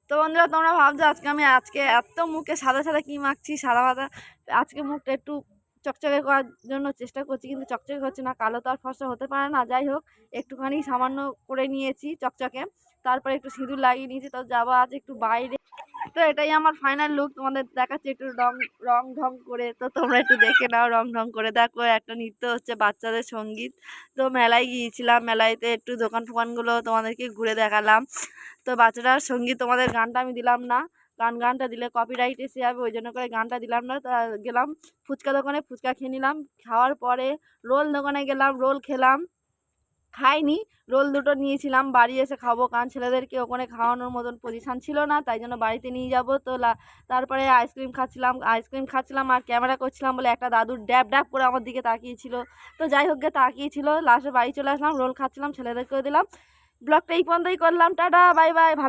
তো বন্ধুরা, তোমরা ভাবছো আজকে এত মুখে সাদা সাদা কি মাখছি, সাদা সাদা। আজকে মুখটা একটু চকচকে করার জন্য চেষ্টা করছি, কিন্তু চকচকে হচ্ছে না। কালো তো আর ফর্সা হতে পারে না। যাই হোক, একটুখানি সামান্য করে নিয়েছি চকচকে, তারপরে একটু সিঁদুর লাগিয়ে নিয়েছি। তো যাবো আজ একটু বাইরে। তো এটাই আমার ফাইনাল লুক, তোমাদের দেখাচ্ছি একটু রং রং ঢং করে। তো তোমরা একটু দেখে নাও, রং ঢং করে দেখো। একটা নৃত্য হচ্ছে, বাচ্চাদের সঙ্গীত। তো মেলায় গিয়েছিলাম, মেলাইতে একটু দোকান ফোকানগুলো তোমাদেরকে ঘুরে দেখালাম। তো বাচ্চাটার সঙ্গীত, তোমাদের গানটা আমি দিলাম না, গানটা দিলে কপিরাইট এসে যাবে, ওই জন্য করে গানটা দিলাম না। তা গেলাম ফুচকা দোকানে, ফুচকা খেয়ে নিলাম। খাওয়ার পরে রোল দোকানে গেলাম, রোল খেলাম। খাইনি, রোল দুটো নিয়েছিলাম, বাড়ি এসে খাবো, কারণ ছেলেদেরকে ওখানে খাওয়ানোর মতন পজিশান ছিল না, তাই জন্য বাড়িতে নিয়ে যাবো। তো তারপরে আইসক্রিম খাচ্ছিলাম আর ক্যামেরা করছিলাম বলে একটা দাদু ড্যাব ড্যাব করে আমার দিকে তাকিয়েছিল। তো যাই হোক গে, তাকিয়েছিল। লাস্টে বাড়ি চলে আসলাম, রোল খাচ্ছিলাম, ছেলেদেরকেও দিলাম। ব্লগটা এই পর্যন্তই করলাম। টাটা, বাই বাই, ভালো।